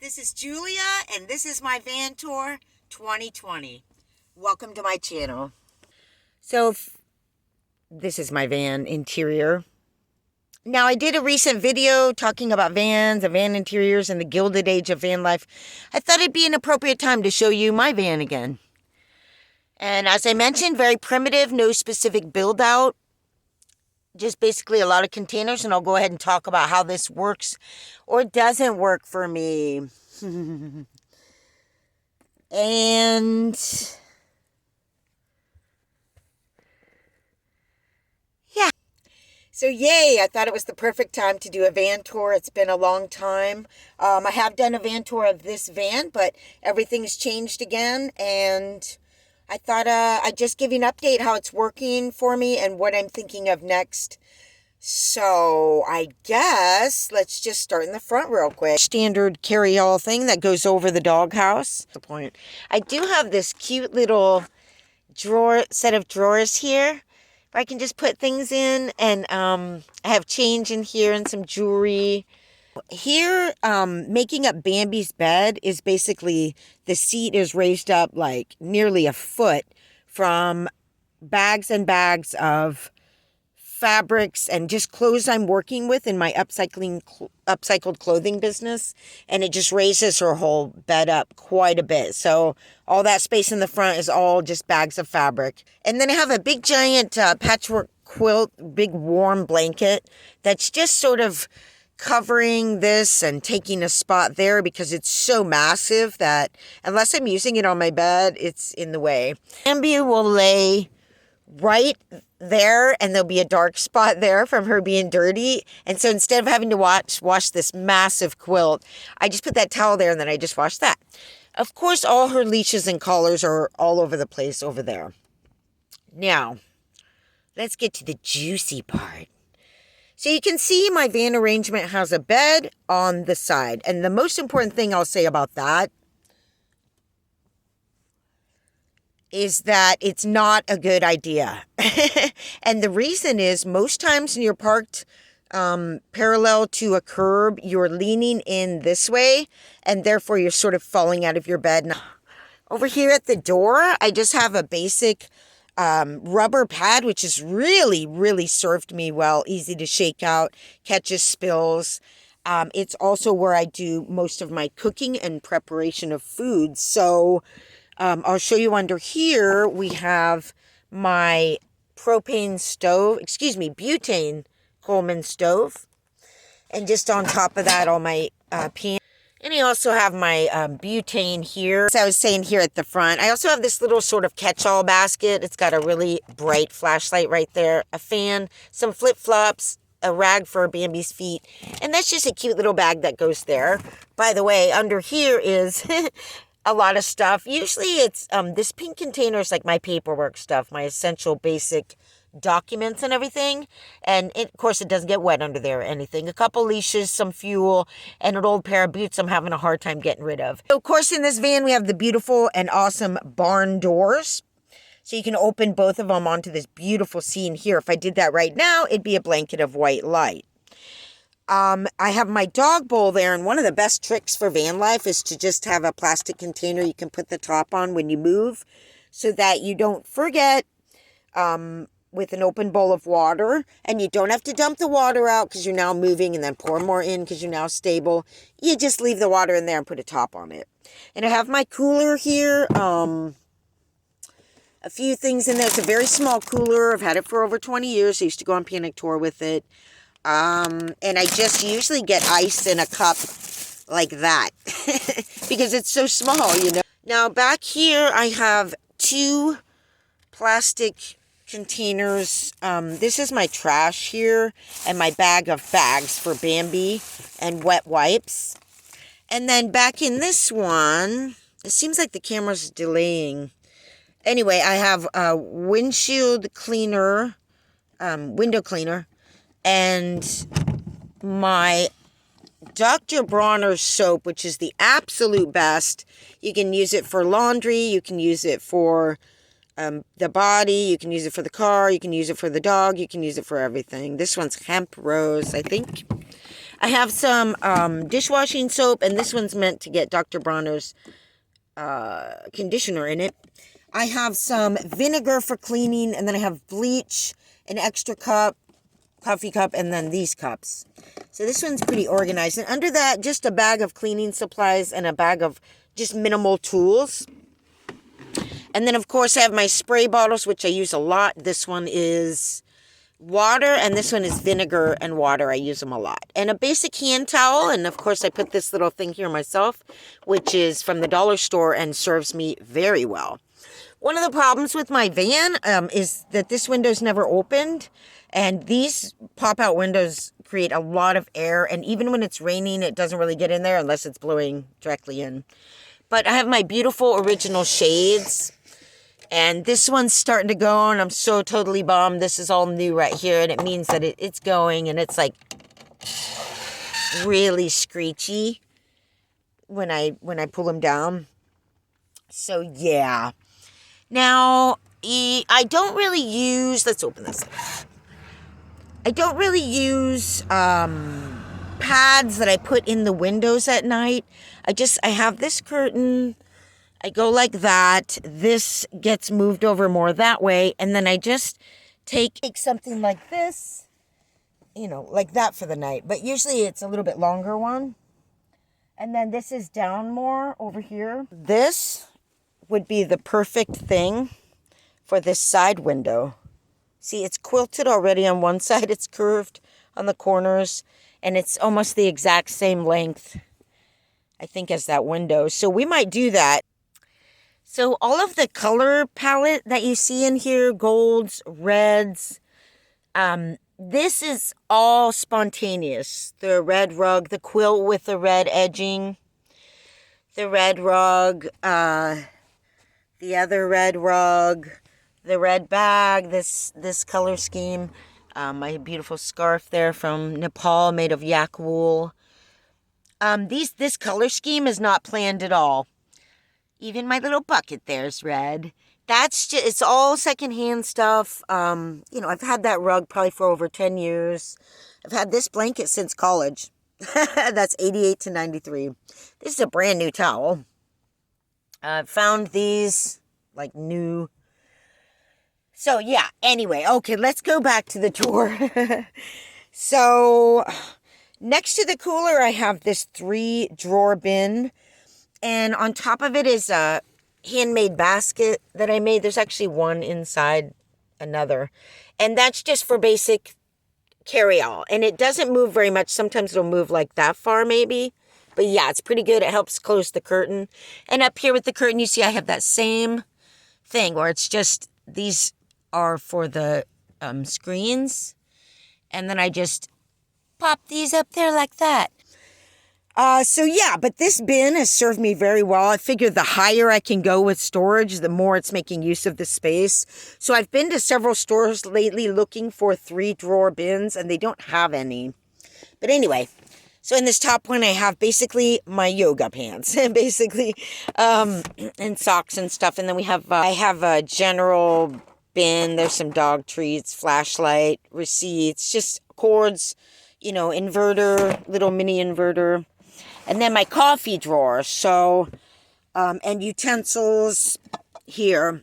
This is Julia, and this is my van tour 2020. Welcome to my channel. So, this is my van interior. Now, I did a recent video talking about vans and van interiors and the gilded age of van life. I thought it'd be an appropriate time to show you my van again. And as I mentioned, very primitive, no specific build out. Just basically a lot of containers, and I'll go ahead and talk about how this works or doesn't work for me. And yeah, so yay, I thought it was the perfect time to do a van tour. It's been a long time. I have done a van tour of this van, but everything's changed again, and I thought I'd just give you an update how it's working for me and what I'm thinking of next. So I guess let's just start in the front real quick. Standard carry-all thing that goes over the doghouse. The point. I do have this cute little set of drawers here where I can just put things in, and I have change in here and some jewelry. Here, making up Bambi's bed is basically the seat is raised up like nearly a foot from bags and bags of fabrics and just clothes I'm working with in my upcycled clothing business, and it just raises her whole bed up quite a bit. So all that space in the front is all just bags of fabric. And then I have a big giant patchwork quilt, big warm blanket that's just sort of covering this and taking a spot there because it's so massive that unless I'm using it on my bed, it's in the way. Bambi will lay right there, and there'll be a dark spot there from her being dirty. And so instead of having to wash this massive quilt, I just put that towel there and then I just wash that. Of course, all her leashes and collars are all over the place over there. Now, let's get to the juicy part. So you can see my van arrangement has a bed on the side. And the most important thing I'll say about that is that it's not a good idea. And the reason is most times when you're parked parallel to a curb, you're leaning in this way, and therefore you're sort of falling out of your bed. Now, over here at the door, I just have a basic rubber pad, which has really served me well. Easy to shake out, catches spills. It's also where I do most of my cooking and preparation of food. So I'll show you under here, we have my butane Coleman stove. And just on top of that, all my pans. And I also have my butane here. As I was saying, here at the front, I also have this little sort of catch-all basket. It's got a really bright flashlight right there, a fan, some flip-flops, a rag for Bambi's feet. And that's just a cute little bag that goes there. By the way, under here is a lot of stuff. Usually it's this pink container is like my paperwork stuff, my essential basic documents and everything. And of course it doesn't get wet under there or anything. A couple leashes, some fuel, and an old pair of boots I'm having a hard time getting rid of. So of course in this van we have the beautiful and awesome barn doors. So you can open both of them onto this beautiful scene here. If I did that right now, it'd be a blanket of white light. I have my dog bowl there, and one of the best tricks for van life is to just have a plastic container you can put the top on when you move so that you don't forget with an open bowl of water, and you don't have to dump the water out because you're now moving and then pour more in because you're now stable. You just leave the water in there and put a top on it. And I have my cooler here, a few things in there. It's a very small cooler. I've had it for over 20 years. I used to go on panic tour with it. And I just usually get ice in a cup like that because it's so small, you know. Now back here I have two plastic containers. This is my trash here and my bag of bags for Bambi and wet wipes. And then back in this one, it seems like the camera's delaying. Anyway, I have a windshield cleaner, window cleaner, and my Dr. Bronner's soap, which is the absolute best. You can use it for laundry. You can use it for the body. You can use it for the car. You can use it for the dog. You can use it for everything. This one's hemp rose, I think. I have some dishwashing soap, and this one's meant to get Dr. Bronner's conditioner in it. I have some vinegar for cleaning, and then I have bleach, an extra cup, coffee cup, and then these cups. So this one's pretty organized. And under that, just a bag of cleaning supplies and a bag of just minimal tools. And then, of course, I have my spray bottles, which I use a lot. This one is water, and this one is vinegar and water. I use them a lot. And a basic hand towel, and of course I put this little thing here myself, which is from the dollar store and serves me very well. One of the problems with my van is that this window's never opened, and these pop-out windows create a lot of air, and even when it's raining, it doesn't really get in there unless it's blowing directly in. But I have my beautiful original shades. And this one's starting to go, and I'm so totally bummed. This is all new right here, and it means that it's going, and it's like really screechy when I pull them down. So yeah. Now I don't really use. Let's open this up. I don't really use pads that I put in the windows at night. I have this curtain. I go like that. This gets moved over more that way. And then I just take something like this, like that for the night. But usually it's a little bit longer one. And then this is down more over here. This would be the perfect thing for this side window. See, it's quilted already on one side. It's curved on the corners. And it's almost the exact same length, I think, as that window. So we might do that. So all of the color palette that you see in here, golds, reds, this is all spontaneous. The red rug, the quilt with the red edging, the red rug, the other red rug, the red bag, this color scheme, my beautiful scarf there from Nepal made of yak wool. This color scheme is not planned at all. Even my little bucket there's red. It's all secondhand stuff. I've had that rug probably for over 10 years. I've had this blanket since college. That's 88 to 93. This is a brand new towel. I found these like new. So yeah, anyway, okay, let's go back to the tour. So next to the cooler, I have this 3-drawer bin. And on top of it is a handmade basket that I made. There's actually one inside another. And that's just for basic carry-all. And it doesn't move very much. Sometimes it'll move like that far maybe. But yeah, it's pretty good. It helps close the curtain. And up here with the curtain, you see I have that same thing where it's just, these are for the screens. And then I just pop these up there like that. So yeah, but this bin has served me very well. I figure the higher I can go with storage, the more it's making use of the space. So I've been to several stores lately looking for 3-drawer bins, and they don't have any. But anyway, so in this top one, I have basically my yoga pants, basically, and socks and stuff. And then I have a general bin. There's some dog treats, flashlight, receipts, just cords, inverter, little mini inverter. And then my coffee drawer, and utensils here,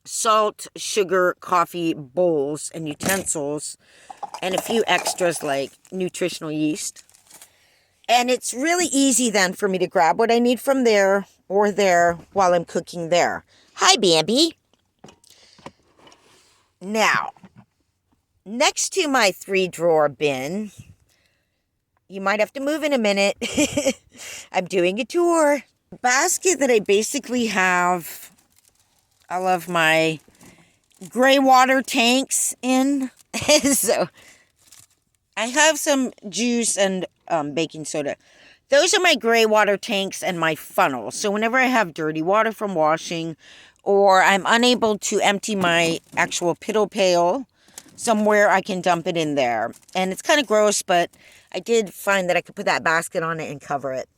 salt, sugar, coffee bowls, and utensils, and a few extras like nutritional yeast. And it's really easy then for me to grab what I need from there or there while I'm cooking there. Hi, Bambi. Now, next to my 3-drawer bin, you might have to move in a minute. I'm doing a tour. Basket that I basically have all of my gray water tanks in. So I have some juice and baking soda. Those are my gray water tanks and my funnel. So whenever I have dirty water from washing, or I'm unable to empty my actual piddle pail somewhere, I can dump it in there. And it's kind of gross, but I did find that I could put that basket on it and cover it.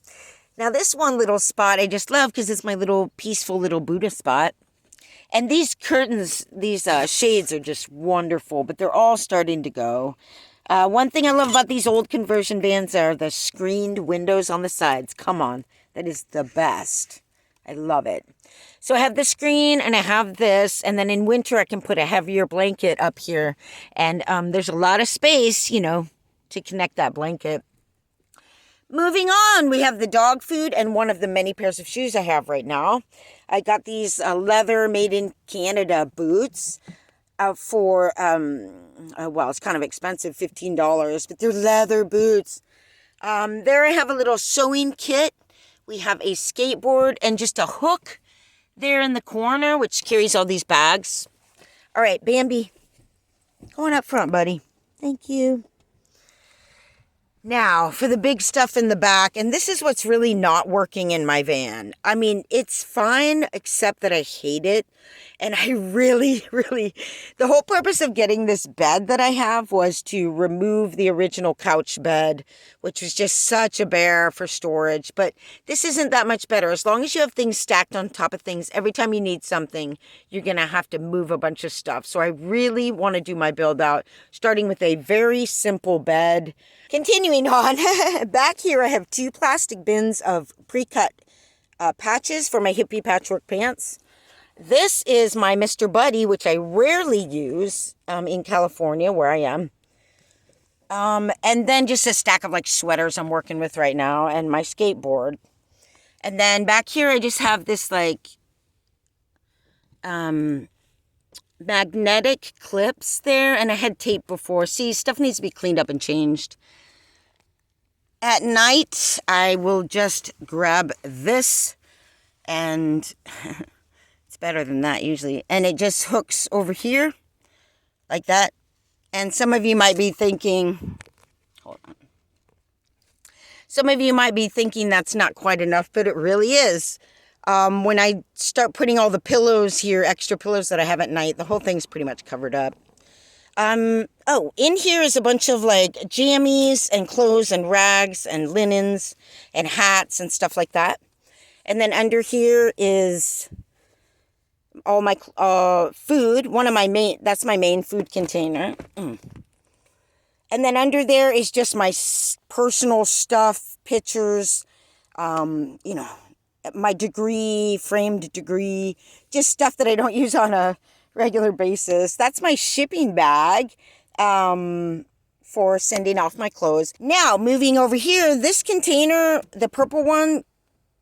Now this one little spot I just love because it's my little peaceful little Buddha spot. And these curtains, these shades are just wonderful, but they're all starting to go. One thing I love about these old conversion vans are the screened windows on the sides. Come on. That is the best. I love it. So I have the screen and I have this. And then in winter, I can put a heavier blanket up here. And there's a lot of space, you know, to connect that blanket. Moving on, we have the dog food and one of the many pairs of shoes I have right now. I got these leather made in Canada boots. For, well, it's kind of expensive, $15, but they're leather boots. There I have a little sewing kit. We have a skateboard and just a hook there in the corner, which carries all these bags. All right, Bambi, go on up front, buddy. Thank you. Now, for the big stuff in the back, and this is what's really not working in my van. I mean, it's fine, except that I hate it. And I really, the whole purpose of getting this bed that I have was to remove the original couch bed, which was just such a bear for storage. But this isn't that much better. As long as you have things stacked on top of things, every time you need something, you're going to have to move a bunch of stuff. So I really want to do my build out, starting with a very simple bed. Continuing on, back here I have 2 plastic bins of pre-cut patches for my hippie patchwork pants. This is my Mr. Buddy, which I rarely use in California, where I am. And then just a stack of like sweaters I'm working with right now and my skateboard. And then back here I just have this like magnetic clips there, and I had tape before. See, stuff needs to be cleaned up and changed. At night, I will just grab this, and it's better than that usually. And it just hooks over here, like that. And some of you might be thinking, hold on. Some of you might be thinking that's not quite enough, but it really is. When I start putting all the pillows here, extra pillows that I have at night, the whole thing's pretty much covered up. Oh, in here is a bunch of like jammies and clothes and rags and linens and hats and stuff like that. And then under here is all my food. That's my main food container. And then under there is just my personal stuff, pictures, you know, my degree, framed degree, just stuff that I don't use on a regular basis. That's my shipping bag for sending off my clothes. Now, moving over here, this container, the purple one,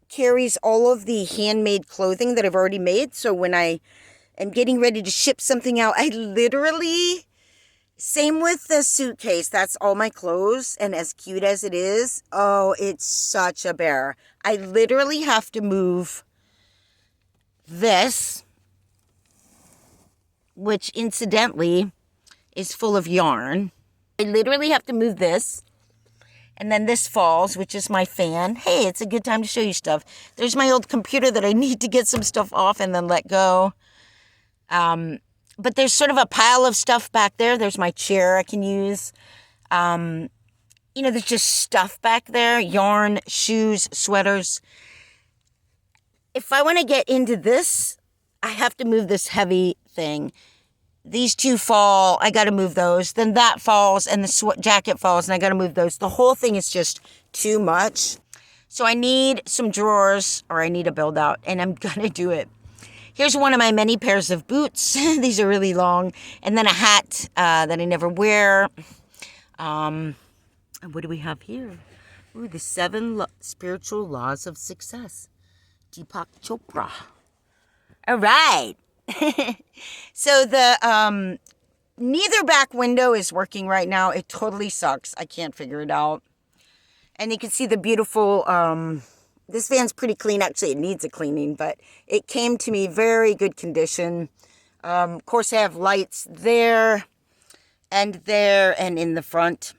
carries all of the handmade clothing that I've already made. So when I am getting ready to ship something out, I literally, same with the suitcase, that's all my clothes. And as cute as it is, oh, it's such a bear. I literally have to move this, which incidentally is full of yarn. I literally have to move this. And then this falls, which is my fan. Hey, it's a good time to show you stuff. There's my old computer that I need to get some stuff off and then let go. But there's sort of a pile of stuff back there. There's my chair I can use. You know, there's just stuff back there. Yarn, shoes, sweaters. If I want to get into this, I have to move this heavy thing. These two fall, I got to move those. Then that falls and the jacket falls and I got to move those. The whole thing is just too much. So I need some drawers or I need a build out and I'm going to do it. Here's one of my many pairs of boots. These are really long. And then a hat that I never wear. What do we have here? Ooh, the 7 spiritual laws of success. Deepak Chopra. All right. So the neither back window is working right now. It totally sucks. I can't figure it out. And you can see the beautiful, this van's pretty clean. Actually, it needs a cleaning, but it came to me very good condition. Of course, I have lights there and in the front.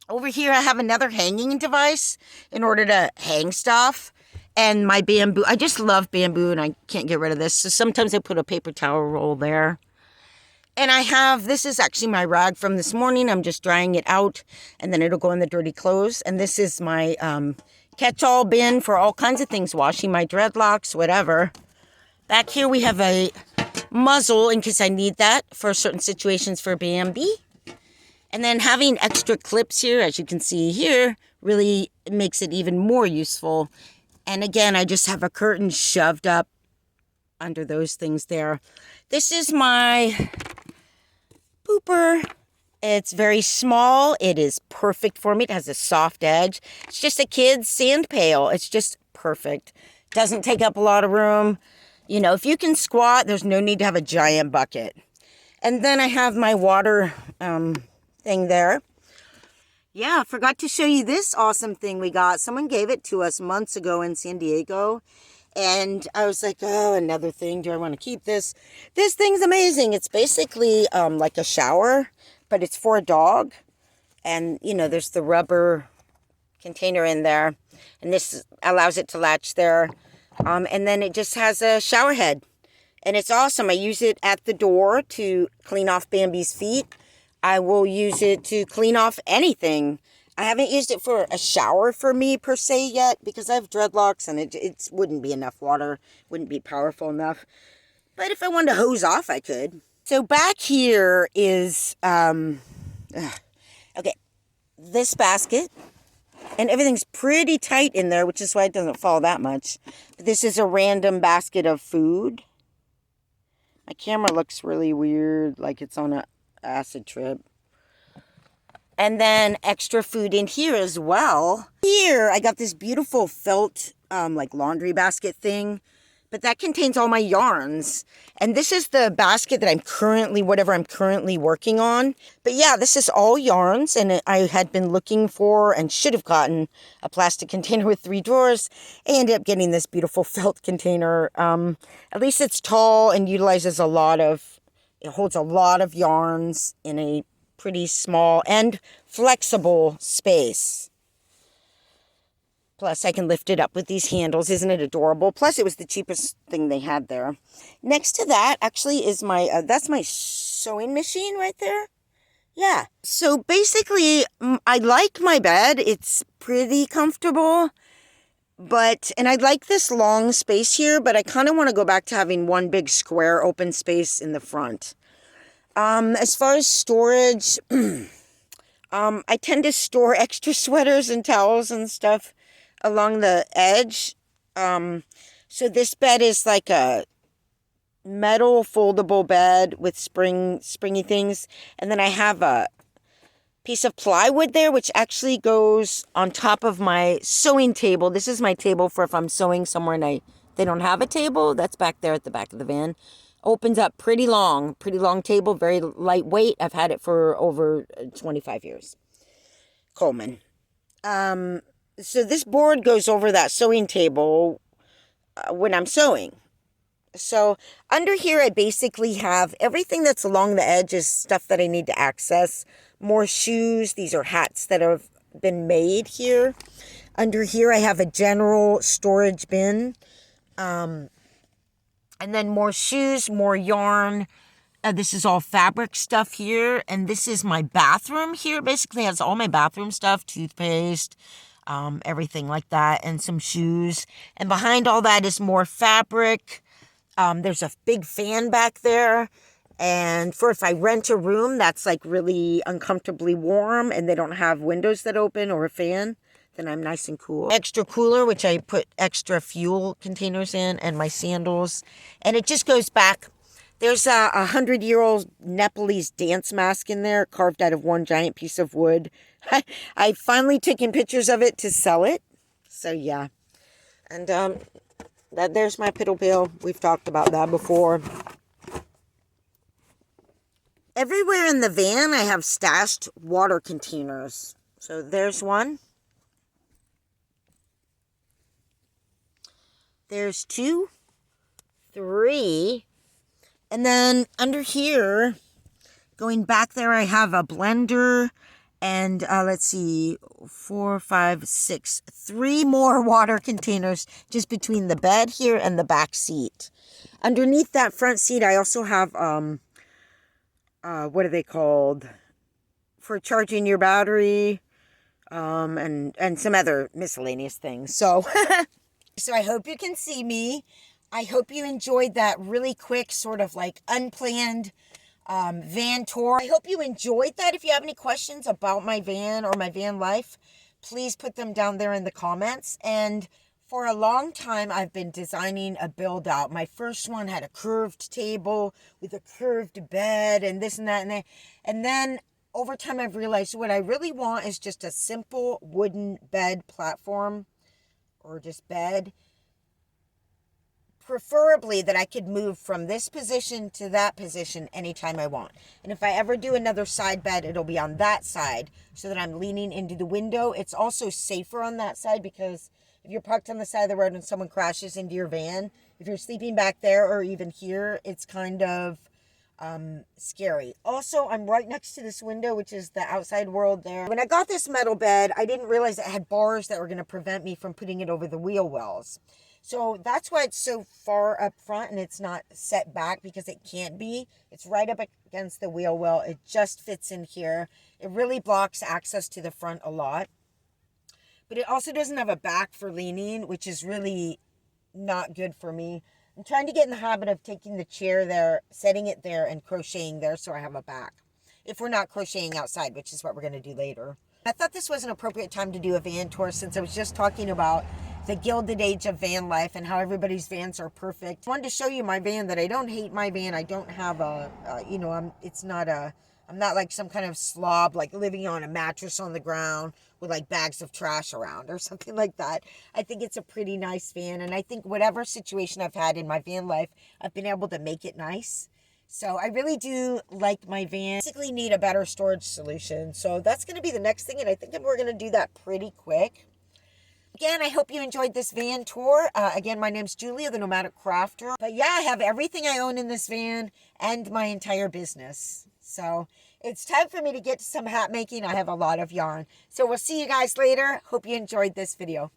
Over here, I have another hanging device in order to hang stuff. And my bamboo, I just love bamboo and I can't get rid of this. So sometimes I put a paper towel roll there. And I have, this is actually my rag from this morning. I'm just drying it out and then it'll go in the dirty clothes. And this is my catch-all bin for all kinds of things, washing my dreadlocks, whatever. Back here we have a muzzle in case I need that for certain situations for Bambi. And then having extra clips here, as you can see here, really makes it even more useful. And again, I just have a curtain shoved up under those things there. This is my pooper. It's very small. It is perfect for me. It has a soft edge. It's just a kid's sand pail. It's just perfect. Doesn't take up a lot of room. You know, if you can squat, there's no need to have a giant bucket. And then I have my water thing there. Yeah, forgot to show you this awesome thing we got. Someone gave it to us months ago in San Diego. And I was like, oh, another thing. Do I want to keep this? This thing's amazing. It's basically like a shower, but it's for a dog. And, you know, there's the rubber container in there. And this allows it to latch there. And then it just has a shower head. And it's awesome. I use it at the door to clean off Bambi's feet. I will use it to clean off anything. I haven't used it for a shower for me per se yet because I have dreadlocks and it wouldn't be enough water. Wouldn't be powerful enough. But if I wanted to hose off, I could. So back here is, okay, this basket. And everything's pretty tight in there, which is why it doesn't fall that much. But this is a random basket of food. My camera looks really weird, like it's on an acid trip. And then extra food in here as well. Here, I got this beautiful felt, like laundry basket thing. But that contains all my yarns. And this is the basket that I'm currently working on. But yeah, this is all yarns. And I had been looking for and should have gotten a plastic container with 3 drawers. I ended up getting this beautiful felt container. At least it's tall and utilizes it holds a lot of yarns in a pretty small and flexible space. Plus, I can lift it up with these handles. Isn't it adorable? Plus, it was the cheapest thing they had there. Next to that, actually, is that's my sewing machine right there. Yeah. So, basically, I like my bed. It's pretty comfortable. And I like this long space here, but I kind of want to go back to having one big square open space in the front. As far as storage, I tend to store extra sweaters and towels and stuff along the edge. So this bed is like a metal foldable bed with springy things. And then I have a piece of plywood there, which actually goes on top of my sewing table. This is my table for if I'm sewing somewhere and they don't have a table. That's back there at the back of the van. Opens up pretty long table, very lightweight. I've had it for over 25 years. Coleman. So this board goes over that sewing table when I'm sewing. So under here, I basically have everything that's along the edge is stuff that I need to access. More shoes. These are hats that have been made here. Under here, I have a general storage bin. And then more shoes, more yarn. This is all fabric stuff here. And this is my bathroom here. Basically has all my bathroom stuff, toothpaste, everything like that, and some shoes. And behind all that is more fabric. There's a big fan back there. And for if I rent a room that's like really uncomfortably warm and they don't have windows that open or a fan, then I'm nice and cool. Extra cooler, which I put extra fuel containers in, and my sandals. And it just goes back. There's a 100-year-old Nepalese dance mask in there, carved out of one giant piece of wood. I finally taken pictures of it to sell it. So yeah. And there's my piddle pill. We've talked about that before. Everywhere in the van, I have stashed water containers. So there's one. There's 2, 3. And then under here, going back there, I have a blender and let's see, 4, 5, 6, 3 more water containers just between the bed here and the back seat. Underneath that front seat, I also have, what are they called? For charging your battery, and some other miscellaneous things. So, so I hope you can see me. I hope you enjoyed that really quick, sort of like unplanned van tour. I hope you enjoyed that. If you have any questions about my van or my van life, please put them down there in the comments. And for a long time, I've been designing a build out. My first one had a curved table with a curved bed and this and that and that. And then over time, I've realized what I really want is just a simple wooden bed platform or just bed. Preferably that I could move from this position to that position anytime I want. And if I ever do another side bed, it'll be on that side so that I'm leaning into the window. It's also safer on that side because if you're parked on the side of the road and someone crashes into your van, if you're sleeping back there or even here, it's kind of scary. Also, I'm right next to this window, which is the outside world there. When I got this metal bed, I didn't realize it had bars that were going to prevent me from putting it over the wheel wells. So that's why it's so far up front and it's not set back because it can't be. It's right up against the wheel well. It just fits in here. It really blocks access to the front a lot. But it also doesn't have a back for leaning, which is really not good for me. I'm trying to get in the habit of taking the chair there, setting it there, and crocheting there so I have a back. If we're not crocheting outside, which is what we're going to do later. I thought this was an appropriate time to do a van tour since I was just talking about the gilded age of van life and how everybody's vans are perfect. I wanted to show you my van, that I don't hate my van. I don't have I'm not like some kind of slob, like living on a mattress on the ground with like bags of trash around or something like that. I think it's a pretty nice van. And I think whatever situation I've had in my van life, I've been able to make it nice. So I really do like my van. Basically need a better storage solution. So that's going to be the next thing. And I think we're going to do that pretty quick. Again, I hope you enjoyed this van tour. Again, my name's Julia, the Nomadic Crafter. But yeah, I have everything I own in this van and my entire business. So it's time for me to get to some hat making. I have a lot of yarn. So we'll see you guys later. Hope you enjoyed this video.